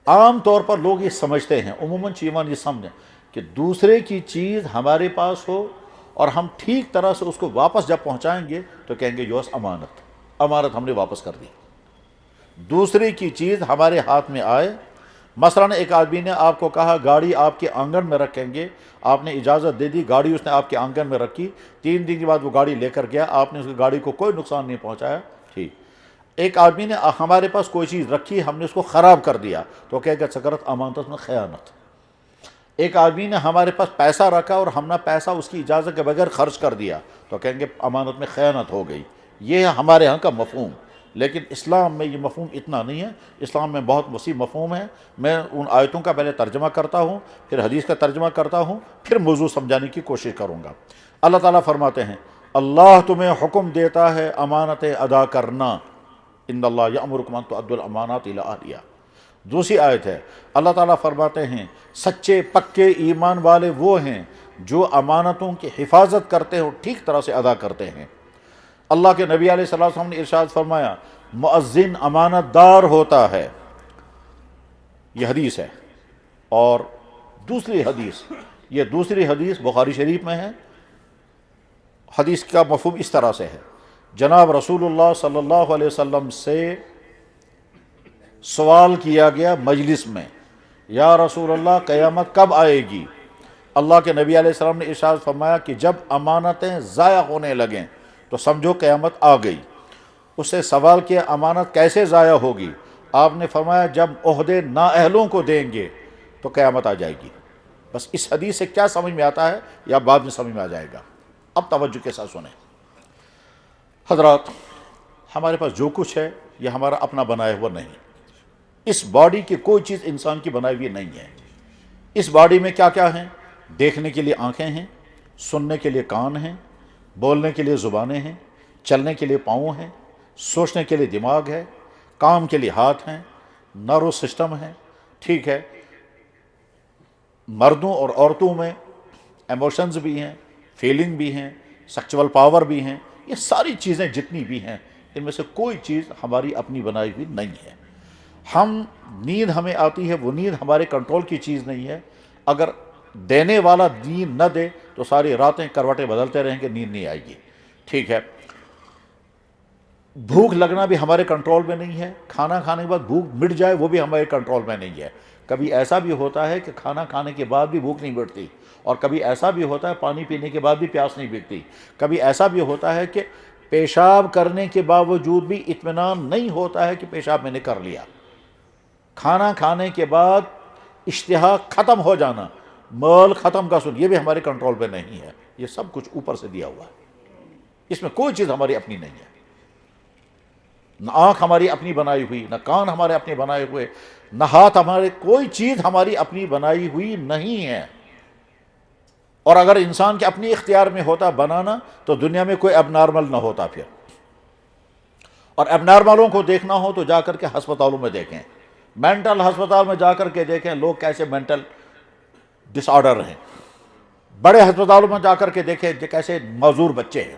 عام طور پر لوگ یہ سمجھتے ہیں، عموماً چیمان یہ سمجھیں کہ دوسرے کی چیز ہمارے پاس ہو اور ہم ٹھیک طرح سے اس کو واپس جب پہنچائیں گے تو کہیں گے یوس امانت ہم نے واپس کر دی۔ دوسرے کی چیز ہمارے ہاتھ میں آئے، مثلا ایک آدمی نے آپ کو کہا گاڑی آپ کے آنگن میں رکھیں گے، آپ نے اجازت دے دی، گاڑی اس نے آپ کے آنگن میں رکھی، 3 دن کے بعد وہ گاڑی لے کر گیا، آپ نے اس گاڑی کو کوئی نقصان نہیں پہنچایا، ٹھیک۔ ایک آدمی نے ہمارے پاس کوئی چیز رکھی، ہم نے اس کو خراب کر دیا تو کہے گا سکرت امانت میں خیانت۔ ایک آدمی نے ہمارے پاس پیسہ رکھا اور ہم نے پیسہ اس کی اجازت کے بغیر خرچ کر دیا تو کہیں گے امانت میں خیانت ہو گئی۔ یہ ہے ہمارے ہاں کا مفہوم، لیکن اسلام میں یہ مفہوم اتنا نہیں ہے، اسلام میں بہت وسیع مفہوم ہے۔ میں ان آیتوں کا پہلے ترجمہ کرتا ہوں، پھر حدیث کا ترجمہ کرتا ہوں، پھر موضوع سمجھانے کی کوشش کروں گا۔ اللہ تعالیٰ فرماتے ہیں اللہ تمہیں حکم دیتا ہے امانتیں ادا کرنا، ان اللہ یأمرکم ان تؤدوا الامانات الی اہلہا۔ دوسری آیت ہے اللہ تعالیٰ فرماتے ہیں سچے پکے ایمان والے وہ ہیں جو امانتوں کی حفاظت کرتے ہیں اور ٹھیک طرح سے ادا کرتے ہیں۔ اللہ کے نبی علیہ الصلوۃ والسلام نے ارشاد فرمایا مؤذن امانت دار ہوتا ہے، یہ حدیث ہے۔ اور دوسری حدیث بخاری شریف میں ہے۔ حدیث کا مفہوم اس طرح سے ہے، جناب رسول اللہ صلی اللہ علیہ وسلم سے سوال کیا گیا مجلس میں، یا رسول اللہ قیامت کب آئے گی؟ اللہ کے نبی علیہ السلام نے ارشاد فرمایا کہ جب امانتیں ضائع ہونے لگیں تو سمجھو قیامت آ گئی۔ اس سے سوال کیا امانت کیسے ضائع ہوگی؟ آپ نے فرمایا جب عہدے نااہلوں کو دیں گے تو قیامت آ جائے گی۔ بس اس حدیث سے کیا سمجھ میں آتا ہے یا بعد میں سمجھ میں آ جائے گا؟ اب توجہ کے ساتھ سنیں حضرات، ہمارے پاس جو کچھ ہے یہ ہمارا اپنا بنایا ہوا نہیں۔ اس باڈی کی کوئی چیز انسان کی بنائی ہوئی نہیں ہے۔ اس باڈی میں کیا کیا ہیں؟ دیکھنے کے لیے آنکھیں ہیں، سننے کے لیے کان ہیں، بولنے کے لیے زبانیں ہیں، چلنے کے لیے پاؤں ہیں، سوچنے کے لیے دماغ ہے، کام کے لیے ہاتھ ہیں، نرو سسٹم ہے، ٹھیک ہے۔ مردوں اور عورتوں میں ایموشنز بھی ہیں، فیلنگ بھی ہیں، سیکچول پاور بھی ہیں، یہ ساری چیزیں جتنی بھی ہیں ان میں سے کوئی چیز ہماری اپنی بنائی ہوئی نہیں ہے۔ نیند ہمیں آتی ہے، وہ نیند ہمارے کنٹرول کی چیز نہیں ہے۔ اگر دینے والا نیند نہ دے تو ساری راتیں کروٹیں بدلتے رہیں گے، نیند نہیں آئے گی، ٹھیک ہے۔ بھوک لگنا بھی ہمارے کنٹرول میں نہیں ہے، کھانا کھانے کے بعد بھوک مٹ جائے وہ بھی ہمارے کنٹرول میں نہیں ہے۔ کبھی ایسا بھی ہوتا ہے کہ کھانا کھانے کے بعد بھی بھوک نہیں مٹتی، اور کبھی ایسا بھی ہوتا ہے پانی پینے کے بعد بھی پیاس نہیں بھیگتی، کبھی ایسا بھی ہوتا ہے کہ پیشاب کرنے کے باوجود بھی اطمینان نہیں ہوتا ہے کہ پیشاب میں نے کر لیا۔ کھانا کھانے کے بعد اشتہا ختم ہو جانا، مال ختم کا سن، یہ بھی ہمارے کنٹرول میں نہیں ہے۔ یہ سب کچھ اوپر سے دیا ہوا ہے، اس میں کوئی چیز ہماری اپنی نہیں ہے۔ نہ آنکھ ہماری اپنی بنائی ہوئی، نہ کان ہمارے اپنے بنائے ہوئے، نہ ہاتھ ہمارے، کوئی چیز ہماری اپنی بنائی ہوئی نہیں ہے۔ اور اگر انسان کے اپنی اختیار میں ہوتا بنانا تو دنیا میں کوئی اب نارمل نہ ہوتا پھر۔ اور اب نارملوں کو دیکھنا ہو تو جا کر کے ہسپتالوں میں دیکھیں، مینٹل ہسپتال میں جا کر کے دیکھیں لوگ کیسے مینٹل ڈس آرڈر ہیں، بڑے ہسپتالوں میں جا کر کے دیکھیں کیسے معذور بچے ہیں۔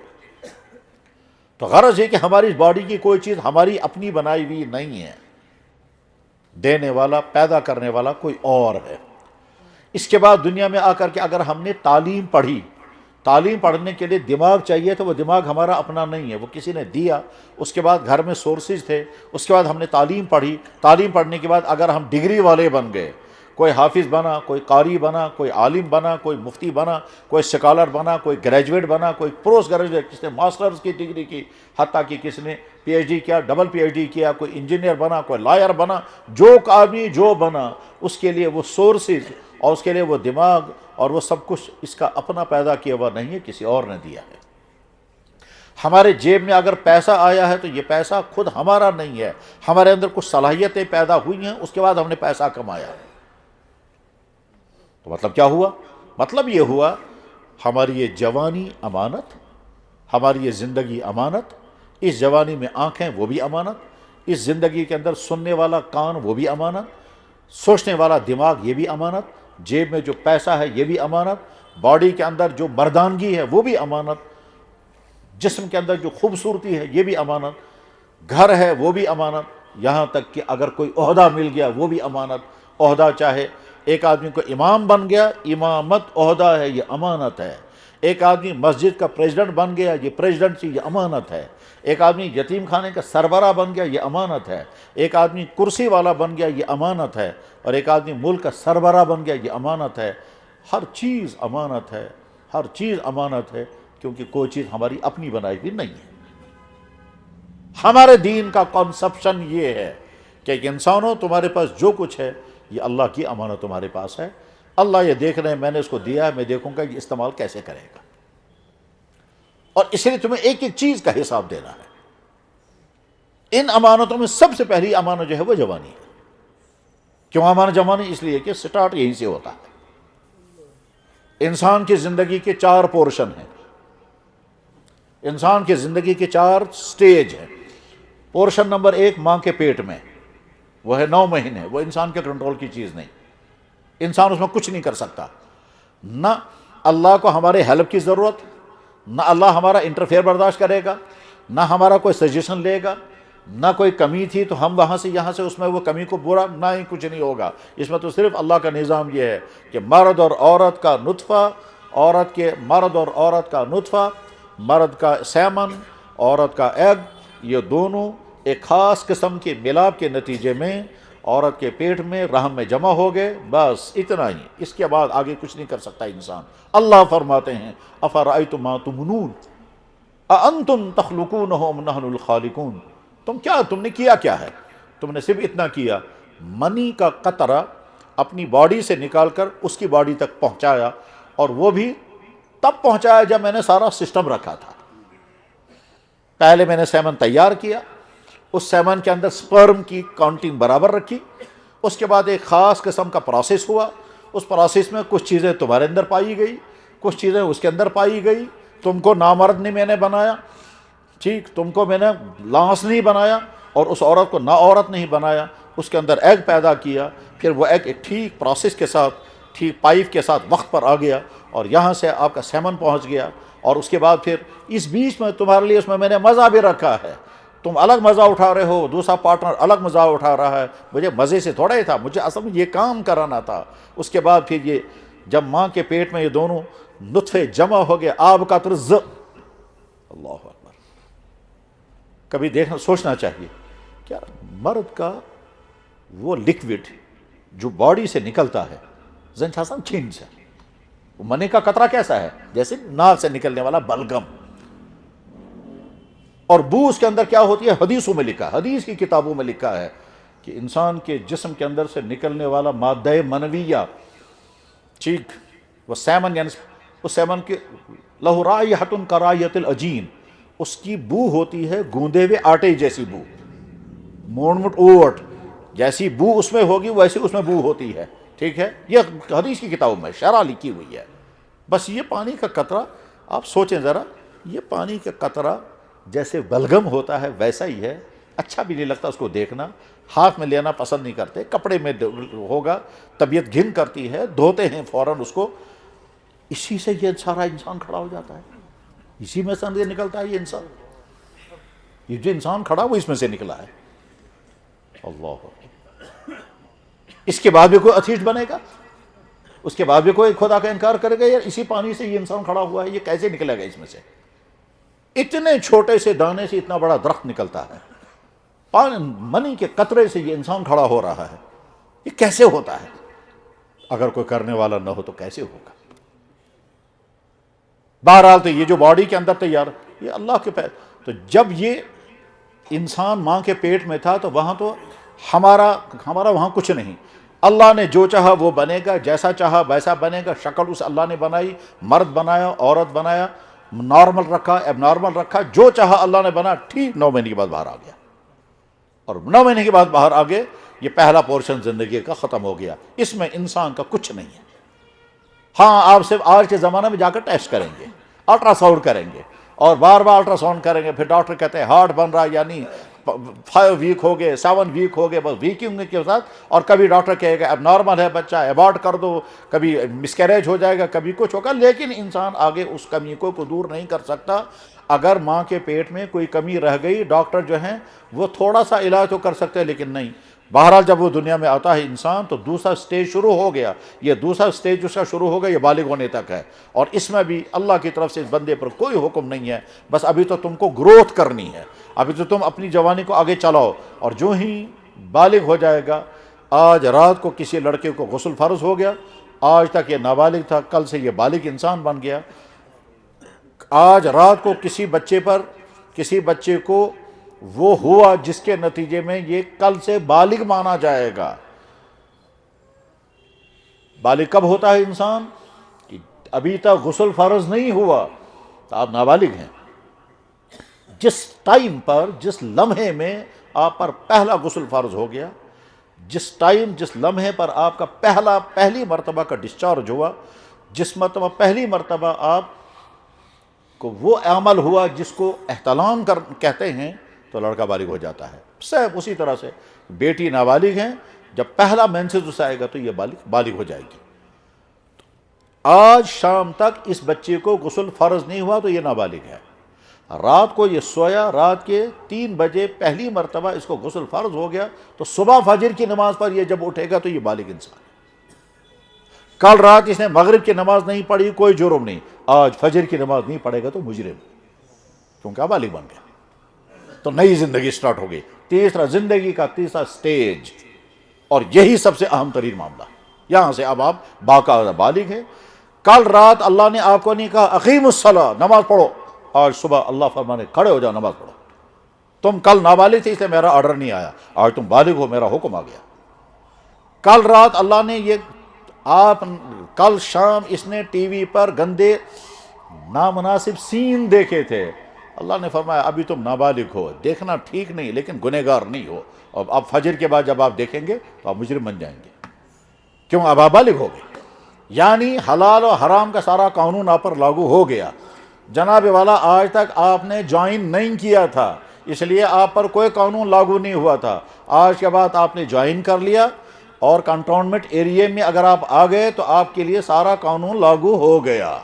تو غرض یہ کہ ہماری باڈی کی کوئی چیز ہماری اپنی بنائی ہوئی نہیں ہے، دینے والا پیدا کرنے والا کوئی اور ہے۔ اس کے بعد دنیا میں آ کر کے اگر ہم نے تعلیم پڑھی، تعلیم پڑھنے کے لیے دماغ چاہیے تو وہ دماغ ہمارا اپنا نہیں ہے، وہ کسی نے دیا۔ اس کے بعد گھر میں سورسز تھے، اس کے بعد ہم نے تعلیم پڑھی، تعلیم پڑھنے کے بعد اگر ہم ڈگری والے بن گئے، کوئی حافظ بنا، کوئی قاری بنا، کوئی عالم بنا، کوئی مفتی بنا، کوئی سکالر بنا، کوئی گریجویٹ بنا، کوئی پوسٹ گریجویٹ، کس نے ماسٹرز کی ڈگری کی، حتیٰ کہ کس نے پی ایچ ڈی کیا، ڈبل پی ایچ ڈی کیا، کوئی انجینئر بنا، کوئی لائر بنا، جو آدمی جو بنا اس کے لیے وہ سورسز اور اس کے لیے وہ دماغ اور وہ سب کچھ اس کا اپنا پیدا کیا ہوا نہیں ہے، کسی اور نے دیا ہے۔ ہمارے جیب میں اگر پیسہ آیا ہے تو یہ پیسہ خود ہمارا نہیں ہے، ہمارے اندر کچھ صلاحیتیں پیدا ہوئی ہیں، اس کے بعد ہم نے پیسہ کمایا۔ تو مطلب کیا ہوا؟ مطلب یہ ہوا ہماری یہ جوانی امانت، ہماری یہ زندگی امانت، اس جوانی میں آنکھیں وہ بھی امانت، اس زندگی کے اندر سننے والا کان وہ بھی امانت، سوچنے والا دماغ یہ بھی امانت، جیب میں جو پیسہ ہے یہ بھی امانت، باڈی کے اندر جو مردانگی ہے وہ بھی امانت، جسم کے اندر جو خوبصورتی ہے یہ بھی امانت، گھر ہے وہ بھی امانت، یہاں تک کہ اگر کوئی عہدہ مل گیا وہ بھی امانت، عہدہ چاہے ایک آدمی کو امام بن گیا، امامت عہدہ ہے، یہ امانت ہے۔ ایک آدمی مسجد کا پریزیڈنٹ بن گیا، یہ پریزیڈنسی، یہ امانت ہے۔ ایک آدمی یتیم خانے کا سربراہ بن گیا، یہ امانت ہے۔ ایک آدمی کرسی والا بن گیا، یہ امانت ہے۔ اور ایک آدمی ملک کا سربراہ بن گیا، یہ امانت ہے۔ ہر چیز امانت ہے، ہر چیز امانت ہے، کیونکہ کوئی چیز ہماری اپنی بنائی ہوئی نہیں ہے۔ ہمارے دین کا کنسپشن یہ ہے کہ انسانوں تمہارے پاس جو کچھ ہے یہ اللہ کی امانت تمہارے پاس ہے۔ اللہ یہ دیکھ رہے ہیں، میں نے اس کو دیا ہے، میں دیکھوں گا یہ استعمال کیسے کرے گا، اور اس لیے تمہیں ایک ایک چیز کا حساب دینا ہے۔ ان امانتوں میں سب سے پہلی امانت جو ہے وہ جوانی ہے۔ کیوں امانت جوانی؟ اس لیے کہ سٹارٹ یہیں سے ہوتا ہے۔ انسان کی زندگی کے 4 پورشن ہیں، انسان کی زندگی کے 4 سٹیج ہیں۔ پورشن نمبر 1 ماں کے پیٹ میں، وہ ہے 9 مہینے، وہ انسان کے کنٹرول کی چیز نہیں، انسان اس میں کچھ نہیں کر سکتا۔ نہ اللہ کو ہمارے ہیلپ کی ضرورت، نہ اللہ ہمارا انٹرفیئر برداشت کرے گا، نہ ہمارا کوئی سجیشن لے گا، نہ کوئی کمی تھی تو ہم وہاں سے یہاں سے اس میں وہ کمی کو برا، نہ ہی کچھ نہیں ہوگا۔ اس میں تو صرف اللہ کا نظام یہ ہے کہ مرد اور عورت کا نطفہ، عورت کے مرد اور عورت کا نطفہ، مرد کا سیمن، عورت کا ایگ، یہ دونوں ایک خاص قسم کے ملاپ کے نتیجے میں عورت کے پیٹ میں رحم میں جمع ہو گئے، بس اتنا ہی۔ اس کے بعد آگے کچھ نہیں کر سکتا انسان۔ اللہ فرماتے ہیں افرأیتم ما تمنون اانتم تخلقونہ ام نحن الخالقون، تم نے کیا کیا ہے؟ تم نے صرف اتنا کیا، منی کا قطرہ اپنی باڈی سے نکال کر اس کی باڈی تک پہنچایا، اور وہ بھی تب پہنچایا جب میں نے سارا سسٹم رکھا تھا۔ پہلے میں نے سیمن تیار کیا، اس سیمن کے اندر سپرم کی کاؤنٹنگ برابر رکھی، اس کے بعد ایک خاص قسم کا پروسیس ہوا، اس پروسیس میں کچھ چیزیں تمہارے اندر پائی گئی، کچھ چیزیں اس کے اندر پائی گئی۔ تم کو نامرد نہیں میں نے بنایا، ٹھیک، تم کو میں نے لانس نہیں بنایا، اور اس عورت کو نا عورت نہیں بنایا، اس کے اندر ایگ پیدا کیا، پھر وہ ایگ ایک ٹھیک پروسیس کے ساتھ، ٹھیک پائپ کے ساتھ وقت پر آ گیا، اور یہاں سے آپ کا سیمن پہنچ گیا۔ اور اس کے بعد پھر اس بیچ میں تمہارے لیے اس میں نے مزہ بھی رکھا ہے، تم الگ مزہ اٹھا رہے ہو، دوسرا پارٹنر الگ مزہ اٹھا رہا ہے، مجھے مزے سے تھوڑا ہی تھا، مجھے اصل میں یہ کام کرانا تھا۔ اس کے بعد پھر یہ جب ماں کے پیٹ میں یہ دونوں نطفے جمع ہو گئے، آب کا طرز، اللہ اکبر، کبھی دیکھنا سوچنا چاہیے کیا مرد کا وہ لکوڈ جو باڈی سے نکلتا ہے زن چھاسم چھین سے، وہ منی کا قطرہ کیسا ہے؟ جیسے ناک سے نکلنے والا بلغم، اور بو اس کے اندر کیا ہوتی ہے؟ حدیثوں میں لکھا، حدیث کی کتابوں میں لکھا ہے کہ انسان کے جسم کے اندر سے نکلنے والا مادہ منویہ، ٹھیک، وہ سیمن، یعنی اس سیمن کے لہ رائحۃ کرائحۃ العجین، اس کی بو ہوتی ہے گوندے ہوئے آٹے جیسی بو، مونڈ مٹ اوٹ جیسی بو اس میں ہوگی، ویسی اس میں بو ہوتی ہے، ٹھیک ہے، یہ حدیث کی کتابوں میں شرح لکھی ہوئی ہے۔ بس یہ پانی کا قطرہ، آپ سوچیں ذرا، یہ پانی کا قطرہ جیسے بلغم ہوتا ہے ویسا ہی ہے، اچھا بھی نہیں لگتا اس کو دیکھنا، ہاتھ میں لینا پسند نہیں کرتے، کپڑے میں ہوگا، طبیعت گھن کرتی ہے، دھوتے ہیں فوراً اس کو، اسی سے یہ سارا انسان کھڑا ہو جاتا ہے، اسی میں سے نکلتا ہے یہ انسان، یہ جو انسان کھڑا وہ اس میں سے نکلا ہے۔ اللہ، اس کے بعد بھی کوئی اتھیسٹ بنے گا؟ اس کے بعد بھی کوئی خدا کا انکار کرے گا یار اسی پانی سے یہ انسان کھڑا ہوا ہے، یہ کیسے نکلے گا اس میں سے؟ اتنے چھوٹے سے دانے سے اتنا بڑا درخت نکلتا ہے، منی کے قطرے سے یہ انسان کھڑا ہو رہا ہے، یہ کیسے ہوتا ہے؟ اگر کوئی کرنے والا نہ ہو تو کیسے ہوگا؟ بہرحال تو یہ جو باڈی کے اندر تیار، یہ اللہ کے پیدا، تو جب یہ انسان ماں کے پیٹ میں تھا تو وہاں تو ہمارا وہاں کچھ نہیں، اللہ نے جو چاہا وہ بنے گا، جیسا چاہا ویسا بنے گا، شکل اس اللہ نے بنائی، مرد بنایا، عورت بنایا، نارمل رکھا، ایب نارمل رکھا، جو چاہا اللہ نے بنا، ٹھیک 9 مہینے کے بعد باہر آ گیا، اور 9 مہینے کے بعد باہر آ گئے، یہ پہلا پورشن زندگی کا ختم ہو گیا، اس میں انسان کا کچھ نہیں ہے۔ ہاں، آپ صرف آج کے زمانے میں جا کر ٹیسٹ کریں گے، الٹرا ساؤنڈ کریں گے، اور بار بار الٹرا ساؤنڈ کریں گے، پھر ڈاکٹر کہتے ہیں ہارٹ بن رہا ہے یا نہیں، 5 ویک ہو گئے 7 ویک ہو گئے، بس ویکنگ کے ساتھ، اور کبھی ڈاکٹر کہے گا اب نارمل ہے بچہ، ایبارٹ کر دو، کبھی مسکیریج ہو جائے گا، کبھی کچھ ہوگا، لیکن انسان آگے اس کمی کو دور نہیں کر سکتا۔ اگر ماں کے پیٹ میں کوئی کمی رہ گئی، ڈاکٹر جو ہیں وہ تھوڑا سا علاج تو کر سکتے ہیں، لیکن نہیں۔ بہرحال جب وہ دنیا میں آتا ہے انسان تو دوسرا سٹیج شروع ہو گیا، یہ دوسرا سٹیج اس کا شروع ہو گیا، یہ بالغ ہونے تک ہے، اور اس میں بھی اللہ کی طرف سے اس بندے پر کوئی حکم نہیں ہے، بس ابھی تو تم کو گروتھ کرنی ہے، ابھی تو تم اپنی جوانی کو آگے چلاؤ، اور جو ہی بالغ ہو جائے گا۔ آج رات کو کسی لڑکے کو غسل فرض ہو گیا، آج تک یہ نابالغ تھا، کل سے یہ بالغ انسان بن گیا۔ آج رات کو کسی بچے کو وہ ہوا جس کے نتیجے میں یہ کل سے بالغ مانا جائے گا۔ بالغ کب ہوتا ہے انسان؟ کہ ابھی تک غسل فرض نہیں ہوا تو آپ نابالغ ہیں۔ جس ٹائم پر، جس لمحے میں آپ پر پہلا غسل فرض ہو گیا، جس لمحے پر آپ کا پہلی مرتبہ کا ڈسچارج ہوا، جس مرتبہ پہلی مرتبہ آپ کو وہ عمل ہوا جس کو احتلام کہتے ہیں، تو لڑکا بالغ ہو جاتا ہے۔ سب اسی طرح سے بیٹی نابالغ ہیں، جب پہلا مینسز اسے آئے گا تو یہ بالغ ہو جائے گی۔ آج شام تک اس بچے کو غسل فرض نہیں ہوا تو یہ نابالغ ہے۔ رات کو یہ سویا، رات کے 3 بجے پہلی مرتبہ اس کو غسل فرض ہو گیا، تو صبح فجر کی نماز پر یہ جب اٹھے گا تو یہ بالغ انسان ہے۔ کل رات اس نے مغرب کی نماز نہیں پڑھی، کوئی جرم نہیں، آج فجر کی نماز نہیں پڑھے گا تو مجرم، کیونکہ بالغ بن گیا، تو نئی زندگی سٹارٹ ہو گئی۔ زندگی کا تیسرا سٹیج، اور یہی سب سے اہم ترین معاملہ، یہاں سے اب آپ باقاعدہ بالغ ہیں۔ کل رات اللہ نے آپ کو نہیں کہا اقیم الصلاۃ، نماز پڑھو، آج صبح اللہ فرمانے کھڑے ہو جاؤ نماز پڑھو۔ تم کل نابالغ تھے اس لیے میرا آرڈر نہیں آیا، آج تم بالغ ہو، میرا حکم آ گیا۔ کل رات اللہ نے کل شام اس نے ٹی وی پر گندے نامناسب سین دیکھے تھے، اللہ نے فرمایا ابھی تم نابالغ ہو، دیکھنا ٹھیک نہیں لیکن گنہگار نہیں ہو، اور اب فجر کے بعد جب آپ دیکھیں گے تو آپ مجرم بن جائیں گے، کیوں؟ اب آپ بالغ ہو گئے، یعنی حلال و حرام کا سارا قانون آپ پر لاگو ہو گیا۔ جناب والا آج تک آپ نے جوائن نہیں کیا تھا، اس لیے آپ پر کوئی قانون لاگو نہیں ہوا تھا، آج کے بعد آپ نے جوائن کر لیا، اور کنٹونمنٹ ایریے میں اگر آپ آ گئے تو آپ کے لیے سارا قانون لاگو ہو گیا۔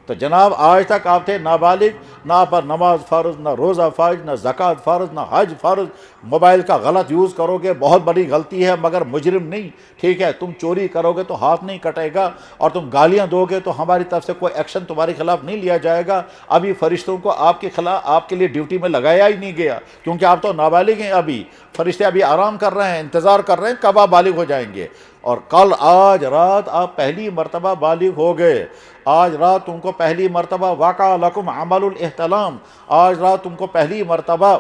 تو جناب آج تک آپ تھے نابالغ، نہ آپ پر نماز فرض، نہ روزہ فرض، نہ زکوٰۃ فرض، نہ حج فرض، موبائل کا غلط یوز کرو گے بہت بڑی غلطی ہے مگر مجرم نہیں، ٹھیک ہے؟ تم چوری کرو گے تو ہاتھ نہیں کٹے گا، اور تم گالیاں دو گے تو ہماری طرف سے کوئی ایکشن تمہارے خلاف نہیں لیا جائے گا۔ ابھی فرشتوں کو آپ کے خلاف، آپ کے لیے ڈیوٹی میں لگایا ہی نہیں گیا، کیونکہ آپ تو نابالغ ہیں، ابھی فرشتے ابھی آرام کر رہے ہیں، انتظار کر رہے ہیں کب آپ بالغ ہو جائیں گے۔ اور آج رات آپ پہلی مرتبہ بالغ ہو گئے، آج رات تم کو پہلی مرتبہ وقع لکم عمل الاحتلام، آج رات تم کو پہلی مرتبہ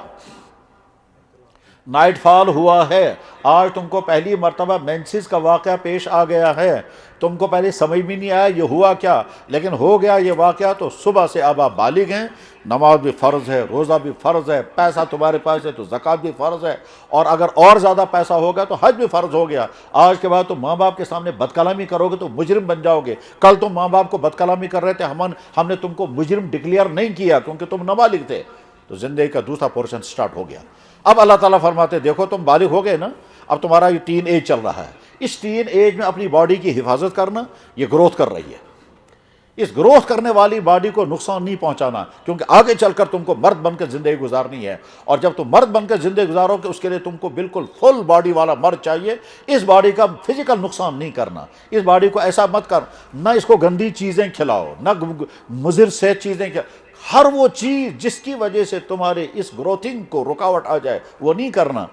نائٹ فال ہوا ہے، آج تم کو پہلی مرتبہ مینسز کا واقعہ پیش آ گیا ہے، تم کو پہلے سمجھ بھی نہیں آیا یہ ہوا کیا، لیکن ہو گیا یہ واقعہ، تو صبح سے اب آپ بالغ ہیں، نماز بھی فرض ہے، روزہ بھی فرض ہے، پیسہ تمہارے پاس ہے تو زکوٰۃ بھی فرض ہے، اور اگر اور زیادہ پیسہ ہوگا تو حج بھی فرض ہو گیا۔ آج کے بعد تم ماں باپ کے سامنے بد کلامی کرو گے تو مجرم بن جاؤ گے، کل تم ماں باپ کو بد کلامی کر رہے تھے، ہم نے تم کو مجرم ڈکلیئر نہیں کیا کیونکہ تم نابالغ تھے، تو زندگی کا دوسرا پورشن سٹارٹ ہو گیا۔ اب اللہ تعالیٰ فرماتے دیکھو تم بالغ ہو گئے نا، اب تمہارا یہ ٹین ایج چل رہا ہے، اس ٹین ایج میں اپنی باڈی کی حفاظت کرنا، یہ گروتھ کر رہی ہے، اس گروتھ کرنے والی باڈی کو نقصان نہیں پہنچانا، کیونکہ آگے چل کر تم کو مرد بن کر زندگی گزارنی ہے، اور جب تم مرد بن کر زندگی گزارو گے اس کے لیے تم کو بالکل فل باڈی والا مرد چاہیے۔ اس باڈی کا فزیکل نقصان نہیں کرنا، اس باڈی کو ایسا مت کر، نہ اس کو گندی چیزیں کھلاؤ، نہ مضر صحت چیزیں کھلاؤ، ہر وہ چیز جس کی وجہ سے تمہارے اس گروتھنگ کو رکاوٹ آ جائے وہ نہیں کرنا۔